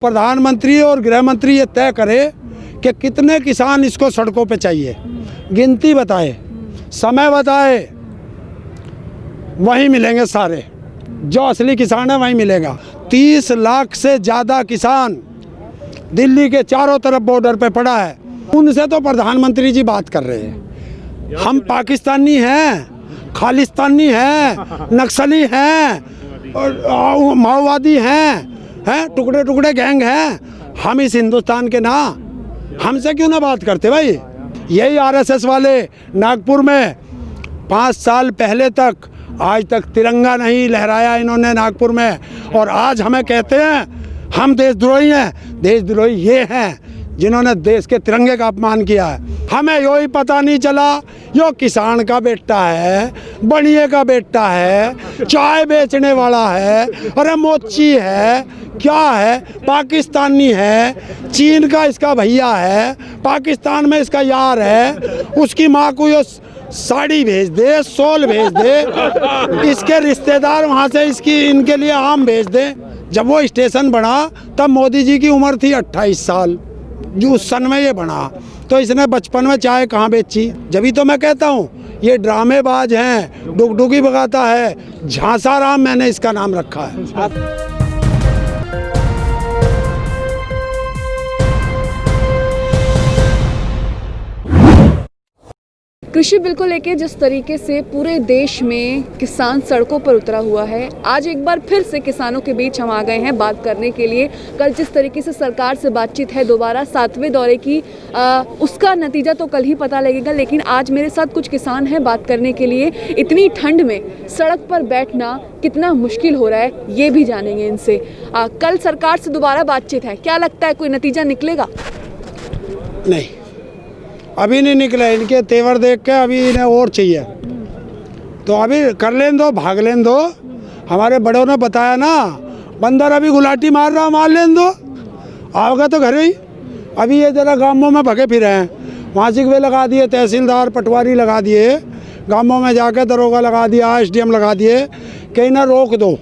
प्रधानमंत्री और गृह मंत्री ये तय करे कि कितने किसान इसको सड़कों पे चाहिए, गिनती बताए, समय बताए, वहीं मिलेंगे सारे। जो असली किसान है वहीं मिलेगा। 30 लाख से ज़्यादा किसान दिल्ली के चारों तरफ बॉर्डर पे पड़ा है, उनसे तो प्रधानमंत्री जी बात कर रहे हैं। हम पाकिस्तानी हैं, खालिस्तानी हैं, नक्सली हैं और माओवादी हैं, टुकड़े टुकड़े गैंग हैं। हम इस हिंदुस्तान के ना, हमसे क्यों ना बात करते भाई। यही आरएसएस वाले नागपुर में 5 साल पहले तक आज तक तिरंगा नहीं लहराया इन्होंने नागपुर में, और आज हमें कहते हैं हम देशद्रोही हैं। देशद्रोही ये हैं जिन्होंने देश के तिरंगे का अपमान किया है। हमें यो ही पता नहीं चला यो किसान का बेटा है, बनिए का बेटा है, चाय बेचने वाला है, अरे मोची है, क्या है, पाकिस्तानी है, चीन का इसका भैया है, पाकिस्तान में इसका यार है, उसकी माँ को ये साड़ी भेज दे, शॉल भेज दे, इसके रिश्तेदार वहाँ से इनके लिए आम भेज दे। जब वो स्टेशन बना तब मोदी जी की उम्र थी 28 साल, जो उस सन में ये बना, तो इसने बचपन में चाय कहाँ बेची। जभी तो मैं कहता हूँ ये ड्रामेबाज हैं, डुगडुगी भगाता है, झांसाराम मैंने इसका नाम रखा है। कृषि बिल को लेकर जिस तरीके से पूरे देश में किसान सड़कों पर उतरा हुआ है, आज एक बार फिर से किसानों के बीच हम आ गए हैं बात करने के लिए। कल जिस तरीके से सरकार से बातचीत है दोबारा 7वें दौरे की, उसका नतीजा तो कल ही पता लगेगा, लेकिन आज मेरे साथ कुछ किसान हैं बात करने के लिए। इतनी ठंड में सड़क पर बैठना कितना मुश्किल हो रहा है ये भी जानेंगे इनसे। कल सरकार से दोबारा बातचीत है, क्या लगता है कोई नतीजा निकलेगा? नहीं, अभी नहीं निकला। इनके तेवर देख के अभी इन्हें और चाहिए, तो अभी कर लें दो, भाग लें दो। हमारे बड़ों ने बताया ना, बंदर अभी गुलाटी मार रहा, मार लें दो, आओगे तो घर ही। अभी ये जरा गांवों में भगे फिरे हैं, मासिक वे लगा दिए, तहसीलदार पटवारी लगा दिए, गांवों में जाके दरोगा लगा दिया, एसडीएम लगा दिए, कहीं ना रोक दो,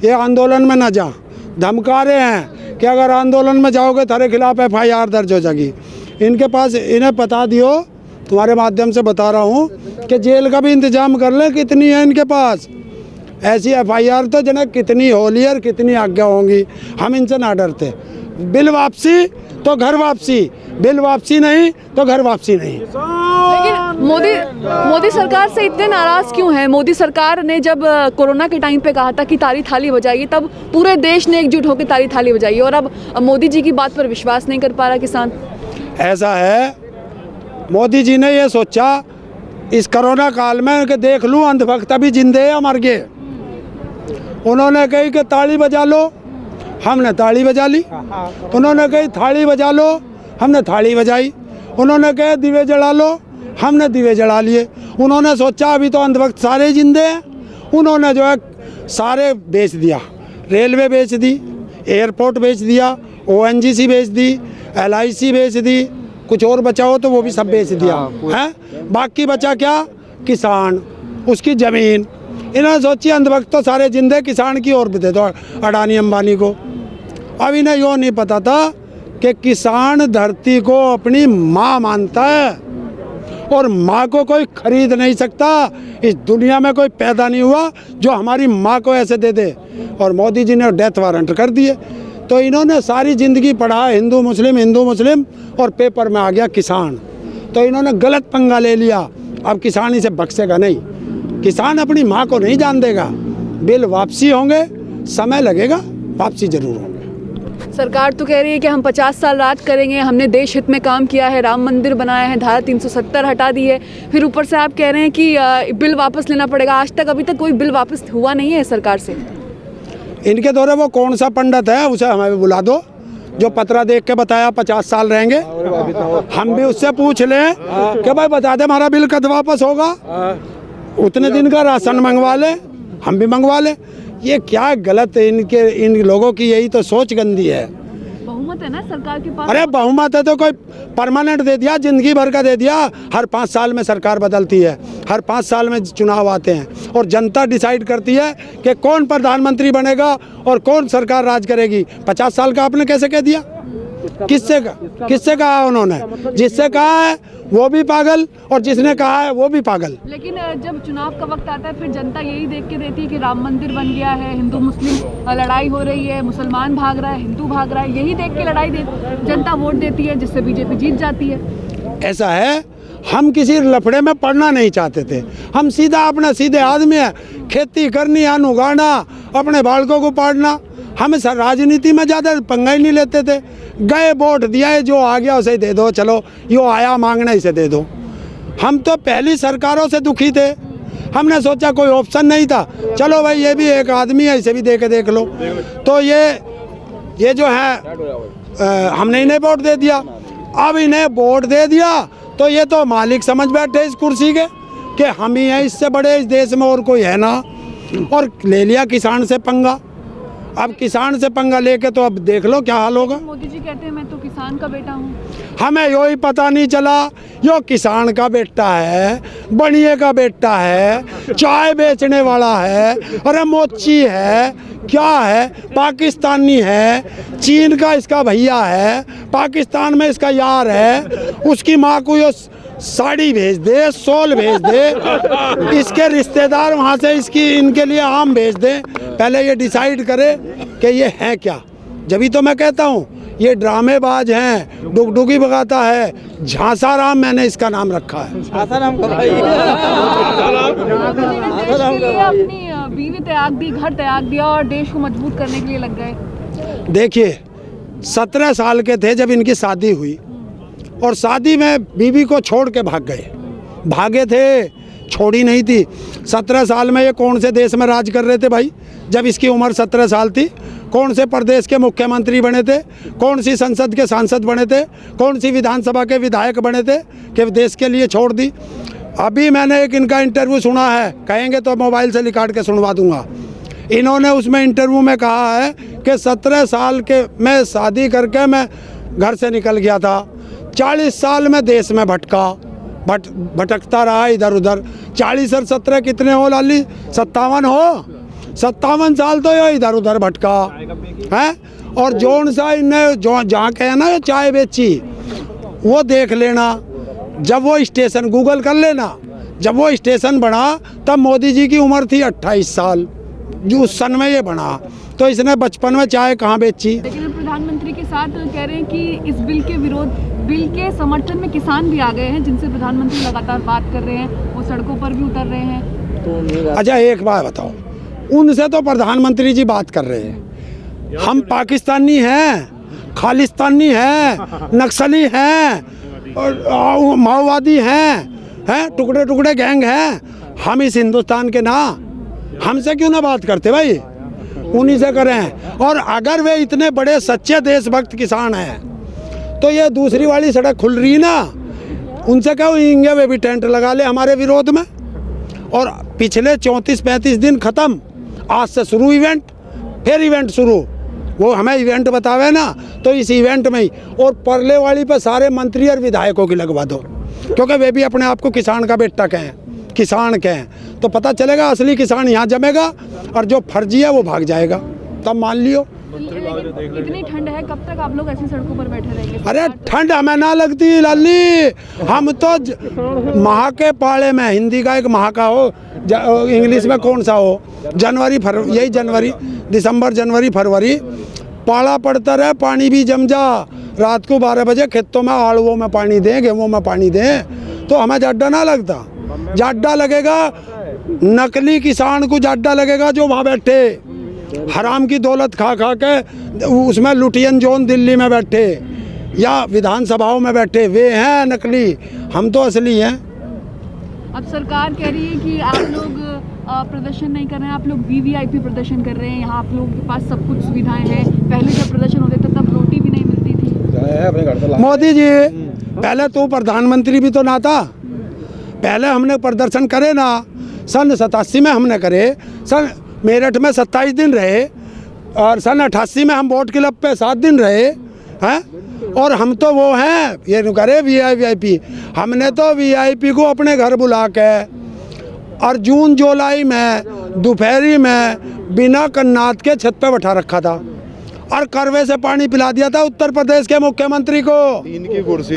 ये आंदोलन में ना जा। धमका रहे हैं कि अगर आंदोलन में जाओगे तुम्हारे खिलाफ FIR दर्ज हो जाएगी। इनके पास, इन्हें बता दियो, तुम्हारे माध्यम से बता रहा हूँ कि जेल का भी इंतजाम कर ले, कितनी है इनके पास ऐसी FIR तो जने कितनी होली और कितनी आज्ञा होंगी। हम इनसे ना डरते। बिल वापसी तो घर वापसी, बिल वापसी नहीं तो घर वापसी नहीं। लेकिन मोदी सरकार से इतने नाराज क्यों है? मोदी सरकार ने जब कोरोना के टाइम पे कहा था कि ताली थाली बजाइए, तब पूरे देश ने एकजुट होकर ताली थाली बजाई, और अब मोदी जी की बात पर विश्वास नहीं कर पा रहा किसान। ऐसा है, मोदी जी ने ये सोचा इस कोरोना काल में कि देख लूँ अंधभक्त अभी जिंदे या मर गए। उन्होंने कही कि ताली बजा लो, हमने ताली बजा ली। उन्होंने कही थाली बजा लो, हमने थाली बजाई। उन्होंने कहा दिवे जला लो, हमने दिवे जला लिए। उन्होंने सोचा अभी तो अंधभक्त सारे जिंदे हैं, उन्होंने जो है सारे बेच दिया। रेलवे बेच दी, एयरपोर्ट बेच दिया, ONGC बेच दी, LIC बेच दी, कुछ और बचा हो तो वो भी सब बेच दिया है। बाकी बचा क्या? किसान, उसकी ज़मीन। इन्होंने सोची अंधभक्त तो सारे जिंदे, किसान की और भी दे दो अडानी अंबानी को। अब इन्हें यो नहीं पता था कि किसान धरती को अपनी माँ मानता है, और माँ को कोई खरीद नहीं सकता। इस दुनिया में कोई पैदा नहीं हुआ जो हमारी माँ को ऐसे दे दे, और मोदी जी ने डेथ वारंट कर दिए। तो इन्होंने सारी ज़िंदगी पढ़ा हिंदू मुस्लिम, और पेपर में आ गया किसान। तो इन्होंने गलत पंगा ले लिया। अब किसान इसे बख्शेगा नहीं, किसान अपनी माँ को नहीं जान देगा। बिल वापसी होंगे, समय लगेगा, वापसी जरूर होंगे। सरकार तो कह रही है कि हम 50 साल राज करेंगे, हमने देश हित में काम किया है, राम मंदिर बनाया है, धारा 370 हटा दी है, फिर ऊपर से आप कह रहे हैं कि बिल वापस लेना पड़ेगा। आज तक अभी तक कोई बिल वापस हुआ नहीं है सरकार से। इनके दौरे वो कौन सा पंडित है उसे हमें बुला दो, जो पत्रा देख के बताया 50 साल रहेंगे। हम भी उससे पूछ लें कि भाई बता दे हमारा बिल कब वापस होगा। उतने दिन का राशन मंगवा ले, हम भी मंगवा ले। ये क्या गलत है इन लोगों की, यही तो सोच गंदी है। बहुमत है ना सरकार के पास। अरे बहुमत है तो कोई परमानेंट दे दिया, जिंदगी भर का दे दिया। हर 5 साल में सरकार बदलती है, हर 5 साल में चुनाव आते हैं और जनता डिसाइड करती है कि कौन प्रधानमंत्री बनेगा और कौन सरकार राज करेगी। 50 साल का आपने कैसे कह दिया? किससे कहा उन्होंने? जिससे कहा है वो भी पागल और जिसने कहा है वो भी पागल। लेकिन जब चुनाव का वक्त आता है फिर जनता यही देख के देती है कि राम मंदिर बन गया है, हिंदू मुस्लिम लड़ाई हो रही है, मुसलमान भाग रहा है, हिंदू भाग रहा है, यही देख के जनता वोट देती है, जिससे बीजेपी जीत जाती है। ऐसा है, हम किसी लफड़े में पड़ना नहीं चाहते थे। हम सीधे आदमी है, खेती करनी, अन्न उगाना, अपने बालकों को पालना। हम राजनीति में ज़्यादा पंगा ही नहीं लेते थे। गए वोट दिया है, जो आ गया उसे दे दो, चलो यो आया मांगना इसे दे दो। हम तो पहली सरकारों से दुखी थे। हमने सोचा कोई ऑप्शन नहीं था, चलो भाई ये भी एक आदमी है, इसे भी दे के देख लो। तो ये जो है हमने इन्हें वोट दे दिया। अब इन्हें वोट दे दिया तो ये तो मालिक समझ बैठे इस कुर्सी के कि हम ही हैं इससे बड़े इस देश में, और कोई है ना। और ले लिया किसान से पंगा। अब किसान से पंगा लेके तो अब देख लो क्या हाल होगा। मोदी जी कहते हैं मैं तो किसान का बेटा हूँ। हमें यो ही पता नहीं चला यो किसान का बेटा है, बनिए का बेटा है, चाय बेचने वाला है, अरे मोची है, क्या है, पाकिस्तानी है, चीन का इसका भैया है, पाकिस्तान में इसका यार है, उसकी माँ को यो साड़ी भेज दे, शॉल भेज दे, इसके रिश्तेदार वहाँ से इनके लिए आम भेज दे। पहले ये डिसाइड करे कि ये है क्या। जब तो मैं कहता हूँ ये ड्रामेबाज हैं, डुगडुगी भगाता है, झांसाराम मैंने इसका नाम रखा है। अपनी बीवी त्याग दी, घर त्याग दिया और देश को मजबूत करने के लिए लग गए। देखिए 17 साल के थे जब इनकी शादी हुई और शादी में बीवी को छोड़ के भागे थे, छोड़ी नहीं थी। 17 साल में ये कौन से देश में राज कर रहे थे भाई? जब इसकी उम्र 17 साल थी, कौन से प्रदेश के मुख्यमंत्री बने थे, कौन सी संसद के सांसद बने थे, कौन सी विधानसभा के विधायक बने थे कि देश के लिए छोड़ दी। अभी मैंने एक इनका इंटरव्यू सुना है, कहेंगे तो मोबाइल से निकाल के सुनवा दूंगा। इन्होंने उसमें इंटरव्यू में कहा है कि 17 साल के मैं शादी करके मैं घर से निकल गया था, 40 साल में देश में भटकता रहा इधर उधर। 40 और 17 कितने हो लाली? 57 हो। 57 साल तो ये इधर उधर भटका है। और जोन सा इन्हें जहाँ कहे ना चाय बेची, वो देख लेना। जब वो स्टेशन गूगल कर लेना, जब वो स्टेशन बना तब मोदी जी की उम्र थी 28 साल, जो उस सन में ये बना। तो इसने बचपन में चाय कहाँ बेची। लेकिन प्रधानमंत्री के साथ कह रहे हैं कि इस बिल के समर्थन में किसान भी आ गए हैं, जिनसे प्रधानमंत्री लगातार बात कर रहे हैं, वो सड़कों पर भी उतर रहे हैं। अच्छा एक बात बताओ, उनसे तो प्रधानमंत्री जी बात कर रहे हैं, हम पाकिस्तानी हैं, खालिस्तानी हैं, नक्सली हैं और माओवादी हैं, टुकड़े टुकड़े गैंग हैं। हम इस हिंदुस्तान के ना, हमसे क्यों ना बात करते भाई? उन्हीं से करें। और अगर वे इतने बड़े सच्चे देशभक्त किसान हैं तो ये दूसरी वाली सड़क खुल रही ना, उनसे कहो इंगे वे भी टेंट लगा ले हमारे विरोध में। और पिछले 34-35 दिन ख़त्म, आज से शुरू इवेंट, फिर इवेंट शुरू। वो हमें इवेंट बतावे ना तो इस इवेंट में ही, और परले वाली पे सारे मंत्री और विधायकों की लगवा दो, क्योंकि वे भी अपने आप को किसान का बेटा कहें, किसान कहें, तो पता चलेगा असली किसान यहाँ जमेगा और जो फर्जी है वो भाग जाएगा। तब मान लियो। इतनी ठंड है, कब तक आप लोग ऐसी सड़कों पर बैठे रहेंगे? अरे ठंड हमें ना लगती लाली, हम तो माह के पाले में, हिंदी का एक माह का हो, इंग्लिश में कौन सा हो, जनवरी फरवरी, यही जनवरी दिसंबर जनवरी फरवरी पाला पड़ता रहे, पानी भी जम जा। रात को 12 बजे खेतों में आड़ुओं में पानी दें, गेहूँ में पानी दें, तो हमें जाड्डा ना लगता। जाड्डा लगेगा नकली किसान को, जाड्डा लगेगा जो वहाँ बैठे हराम की दौलत खा के उसमें लुटियन जोन दिल्ली में बैठे या विधानसभाओं में बैठे, वे हैं नकली, हम तो असली हैं। अब सरकार कह रही है कि आप लोग प्रदर्शन नहीं कर रहे हैं, आप लोग वीवीआईपी प्रदर्शन कर रहे हैं, यहाँ आप लोगों के पास सब कुछ सुविधाएं हैं। पहले जब प्रदर्शन होते थे तब रोटी भी नहीं मिलती थी। मोदी जी पहले तो प्रधानमंत्री भी तो ना था, पहले हमने प्रदर्शन करे ना, सन 87 में हमने करे, सन मेरठ में 27 दिन रहे, और सन 88 में हम वोट क्लब पे 7 दिन रहे हैं। और हम तो वो हैं, ये करे वीआईपी, हमने तो वीआईपी को अपने घर बुला के और जून जुलाई में दोपहरी में बिना कन्नात के छत पे बैठा रखा था और करवे से पानी पिला दिया था उत्तर प्रदेश के मुख्यमंत्री को। इनकी कुर्सी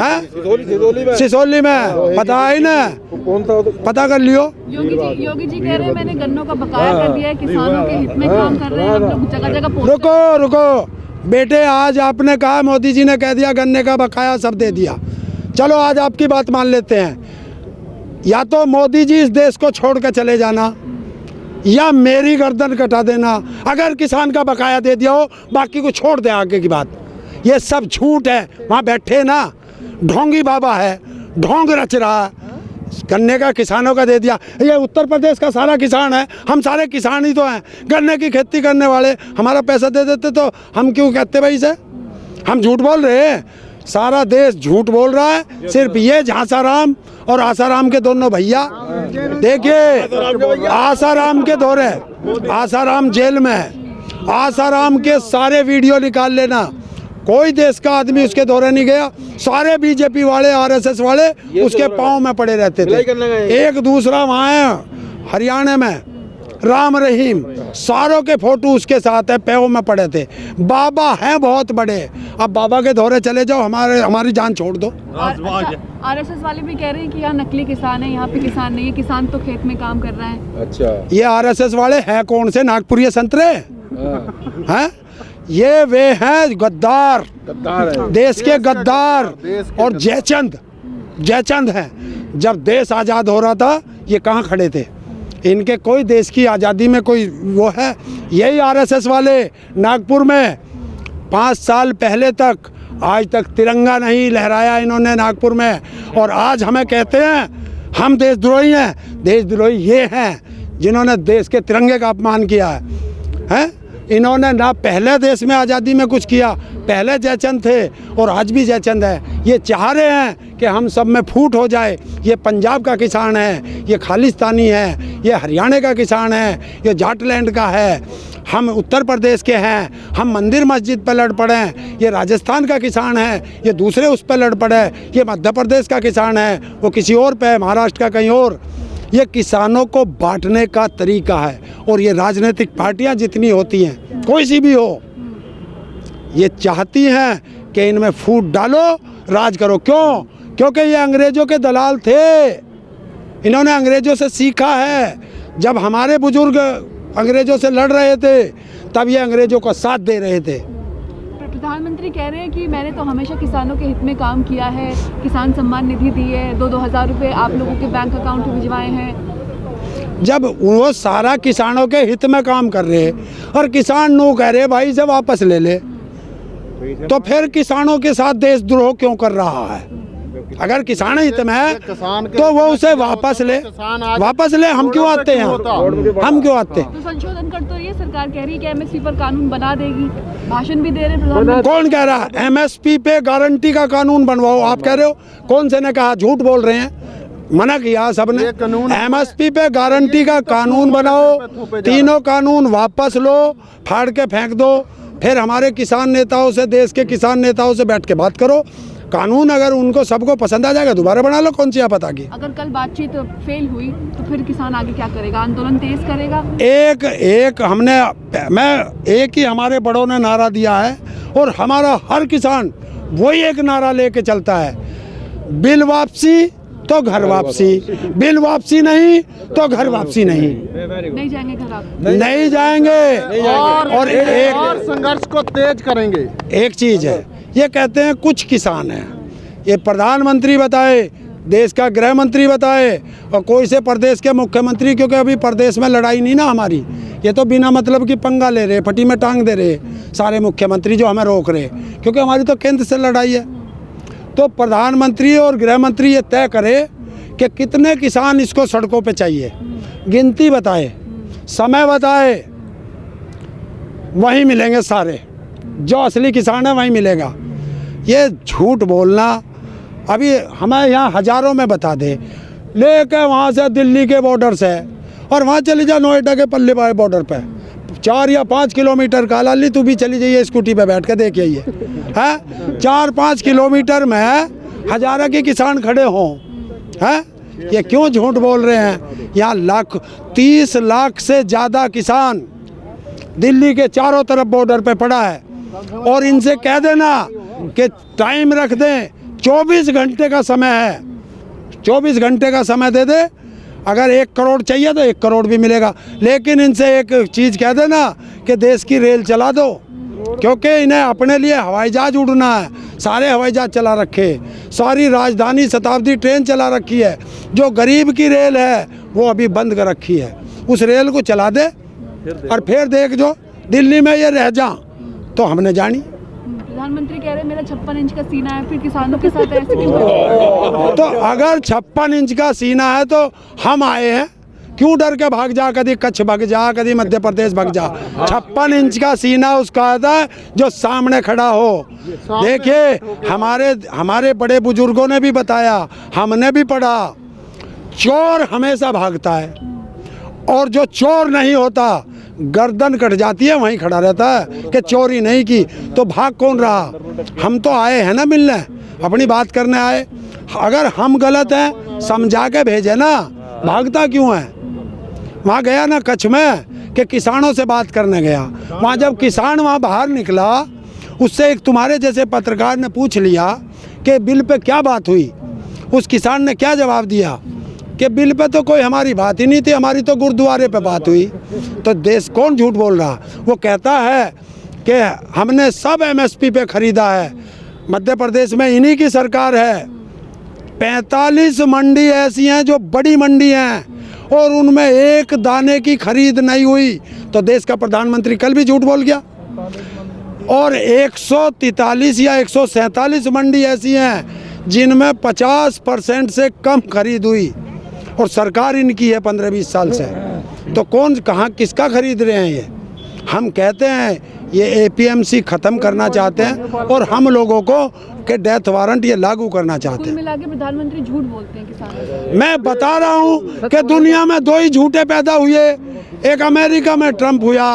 सिसोली में पता है ना, पता कर लियो। योगी जी कह रहे हैं मैंने गन्नों का बकाया कर दिया है, किसानों के हित में काम कर रहे हैं, हम लोग जगह जगह। रुको बेटे, आज आपने कहा मोदी जी ने कह दिया गन्ने का बकाया सब दे दिया, चलो आज आपकी बात मान लेते हैं। या तो मोदी जी इस देश को छोड़ कर चले जाना या मेरी गर्दन कटा देना। अगर किसान का बकाया दे दिया हो, बाकी को छोड़ दे आगे की बात। ये सब झूठ है, वहाँ बैठे ना ढोंगी बाबा है, ढोंग रच रहा है। गन्ने का किसानों का दे दिया, ये उत्तर प्रदेश का सारा किसान है, हम सारे किसान ही तो हैं, गन्ने की खेती करने वाले। हमारा पैसा दे देते तो हम क्यों कहते भाई से, हम झूठ बोल रहे हैं। सारा देश झूठ बोल रहा है, सिर्फ ये झांसाराम और आसाराम के दोनों भैया। देखिए आसाराम के दौरे, आसाराम जेल में है, आसाराम के सारे वीडियो निकाल लेना, कोई देश का आदमी उसके दौरे नहीं गया। सारे बीजेपी वाले आरएसएस वाले उसके पाँव में पड़े रहते थे। एक दूसरा वहाँ है हरियाणा में राम रहीम, सारों के फोटो उसके साथ है, पैरों में पड़े थे। बाबा हैं बहुत बड़े, अब बाबा के दौरे चले जाओ, हमारी जान छोड़ दो। आरएसएस वाले भी कह रहे हैं कि यहाँ नकली किसान है, यहाँ पे किसान नहीं है, किसान तो खेत में काम कर रहा है। अच्छा, ये आरएसएस वाले हैं कौन से, नागपुरी संतरे हैं? ये वे हैं गद्दार है। देश के गद्दार और जयचंद हैं। जब देश आज़ाद हो रहा था ये कहाँ खड़े थे? इनके कोई देश की आज़ादी में कोई वो है? यही आरएसएस वाले नागपुर में 5 साल पहले तक आज तक तिरंगा नहीं लहराया इन्होंने नागपुर में, और आज हमें कहते हैं हम देशद्रोही हैं। देशद्रोही ये हैं जिन्होंने देश के तिरंगे का अपमान किया है। इन्होंने ना पहले देश में आज़ादी में कुछ किया, पहले जयचंद थे और आज भी जयचंद है। ये चाह रहे हैं कि हम सब में फूट हो जाए। ये पंजाब का किसान है, ये खालिस्तानी है, ये हरियाणा का किसान है, ये जाटलैंड का है, हम उत्तर प्रदेश के हैं, हम मंदिर मस्जिद पर लड़ पड़े हैं। ये राजस्थान का किसान है, ये दूसरे उस पर लड़ पड़े, ये मध्य प्रदेश का किसान है, वो किसी और पे है, महाराष्ट्र का कहीं और। ये किसानों को बांटने का तरीका है, और ये राजनीतिक पार्टियां जितनी होती हैं, कोई सी भी हो, ये चाहती हैं कि इनमें फूट डालो, राज करो। क्यों? क्योंकि ये अंग्रेज़ों के दलाल थे, इन्होंने अंग्रेज़ों से सीखा है। जब हमारे बुजुर्ग अंग्रेज़ों से लड़ रहे थे तब ये अंग्रेज़ों का साथ दे रहे थे। प्रधानमंत्री कह रहे हैं कि मैंने तो हमेशा किसानों के हित में काम किया है, किसान सम्मान निधि दी है, 2-2 हज़ार रुपये आप लोगों के बैंक अकाउंट में भिजवाए हैं। जब वो सारा किसानों के हित में काम कर रहे और किसान नो कह रहे भाई से वापस ले ले, तो फिर किसानों के साथ देशद्रोह क्यों कर रहा है? अगर किसान हित में है तो वो उसे वापस ले, हम क्यों आते हैं? हम क्यों आते हैं? तो संशोधन कर तो ये सरकार कह रही है कि एमएसपी पर कानून बना देगी, भाषण भी दे रहे हैं प्रधानमंत्री। कौन कह रहा है एमएसपी पे गारंटी का कानून बनवाओ? आप कह रहे हो, कौन से ने कहा? झूठ बोल रहे हैं, मना किया सबने। एमएसपी पे गारंटी का कानून बनाओ, तीनों कानून वापस लो, फाड़ के फेंक दो, फिर हमारे किसान नेताओं से, देश के किसान नेताओं से बैठ के बात करो। कानून अगर उनको सबको पसंद आ जाएगा दोबारा बना लो, कौन सी आपत्ति की? अगर कल बातचीत फेल हुई तो फिर किसान आगे क्या करेगा? आंदोलन तेज करेगा? मैं एक ही हमारे बड़ों ने नारा दिया है, और हमारा हर किसान वही एक नारा लेके चलता है, बिल वापसी तो घर वापसी, बिल वापसी नहीं तो घर वापसी नहीं। नहीं जाएंगे घर आप? नहीं जाएंगे। और एक संघर्ष को तेज करेंगे। एक चीज़ है, ये कहते हैं कुछ किसान हैं, ये प्रधानमंत्री बताए, देश का गृह मंत्री बताए, और कोई से प्रदेश के मुख्यमंत्री, क्योंकि अभी प्रदेश में लड़ाई नहीं ना हमारी, ये तो बिना मतलब की पंगा ले रहे, फटी में टांग दे रहे सारे मुख्यमंत्री जो हमें रोक रहे, क्योंकि हमारी तो केंद्र से लड़ाई है। तो प्रधानमंत्री और गृह मंत्री ये तय करे कि कितने किसान इसको सड़कों पे चाहिए, गिनती बताए, समय बताए, वहीं मिलेंगे सारे, जो असली किसान है वहीं मिलेगा। ये झूठ बोलना, अभी हमें यहाँ हज़ारों में बता दे, लेकर वहाँ से दिल्ली के बॉर्डर से, और वहाँ चले जाओ नोएडा के पल्ले बॉर्डर पे 4 या 5 किलोमीटर का, लाली तू भी चली जाइए स्कूटी पे बैठ के देख आइए, है 4-5 किलोमीटर में हजारों के किसान खड़े हों, हैं ये क्यों झूठ बोल रहे हैं? यहाँ 30 लाख से ज़्यादा किसान दिल्ली के चारों तरफ बॉर्डर पे पड़ा है, और इनसे कह देना कि टाइम रख दें, 24 घंटे का समय है, 24 घंटे का समय दे दे, अगर 1 करोड़ चाहिए तो 1 करोड़ भी मिलेगा। लेकिन इनसे एक चीज़ कह देना कि देश की रेल चला दो, क्योंकि इन्हें अपने लिए हवाई जहाज उड़ना है, सारे हवाई जहाज चला रखे, सारी राजधानी शताब्दी ट्रेन चला रखी है, जो गरीब की रेल है वो अभी बंद कर रखी है, उस रेल को चला दे और फिर देख जो दिल्ली में ये रह जा तो हमने जानी। प्रधानमंत्री कह रहे हैं मेरा 56 इंच का सीना है, फिर किसानों के साथ ऐसे क्यों? तो अगर 56 इंच का सीना है तो हम आए हैं, क्यों डर के भाग जा, कभी कच्छ भाग जा, कभी मध्य प्रदेश भाग जा। 56 इंच का सीना उसका आता है जो सामने खड़ा हो। देखिए हमारे बड़े बुजुर्गों ने भी बताया, हमने भी पढ़ा, चोर हमेशा भागता है और जो चोर नहीं होता गर्दन कट जाती है, वहीं खड़ा रहता है कि चोरी नहीं की। तो भाग कौन रहा? हम तो आए हैं ना मिलने, अपनी बात करने आए। अगर हम गलत हैं समझा के भेजे ना, भागता क्यों है? वहाँ गया ना कच्छ में कि किसानों से बात करने गया, वहाँ जब किसान वहाँ बाहर निकला, उससे एक तुम्हारे जैसे पत्रकार ने पूछ लिया कि बिल पे क्या बात हुई। उस किसान ने क्या जवाब दिया कि बिल पे तो कोई हमारी बात ही नहीं थी, हमारी तो गुरुद्वारे पे बात हुई। तो देश कौन झूठ बोल रहा? वो कहता है कि हमने सब MSP पे खरीदा है, मध्य प्रदेश में इन्हीं की सरकार है। 45 मंडी ऐसी हैं जो बड़ी मंडी हैं और उनमें एक दाने की खरीद नहीं हुई। तो देश का प्रधानमंत्री कल भी झूठ बोल गया। और 143 या 147 मंडी ऐसी हैं जिनमें 50% से कम खरीद हुई, और सरकार इनकी है 15-20 साल से। तो कौन कहाँ किसका खरीद रहे हैं ये? हम कहते हैं ये APMC ख़त्म करना चाहते हैं और हम लोगों को के डेथ वारंट ये लागू करना चाहते कुल हैं। मिला के प्रधानमंत्री झूठ बोलते हैं किसानों से। मैं बता रहा हूँ कि दुनिया में 2 ही झूठे पैदा हुए। एक अमेरिका में ट्रंप हुआ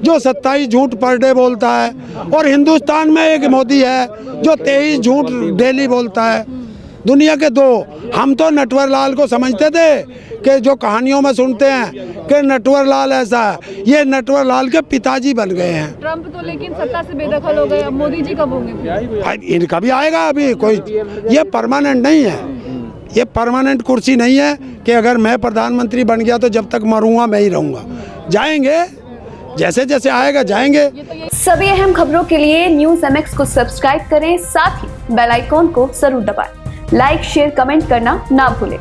जो 27 झूठ पर डे बोलता है, और हिंदुस्तान में एक मोदी है जो 23 झूठ डेली बोलता है। दुनिया के 2। हम तो नटवर लाल को समझते थे कि जो कहानियों में सुनते हैं कि नटवर लाल ऐसा है, ये नटवर लाल के पिताजी बन गए हैं। ट्रंप तो लेकिन सत्ता से बेदखल हो गए, अब मोदी जी कब होंगे? इनका भी आएगा अभी, कोई ये परमानेंट नहीं है, ये परमानेंट कुर्सी नहीं है कि अगर मैं प्रधानमंत्री बन गया तो जब तक मरूंगा मैं ही रहूँगा। जाएंगे, जैसे जैसे आएगा जाएंगे। सभी अहम खबरों के लिए न्यूज़ MX को सब्सक्राइब करें, साथ ही बेल आइकॉन को जरूर दबाएं। लाइक, शेयर, कमेंट करना ना भूलें।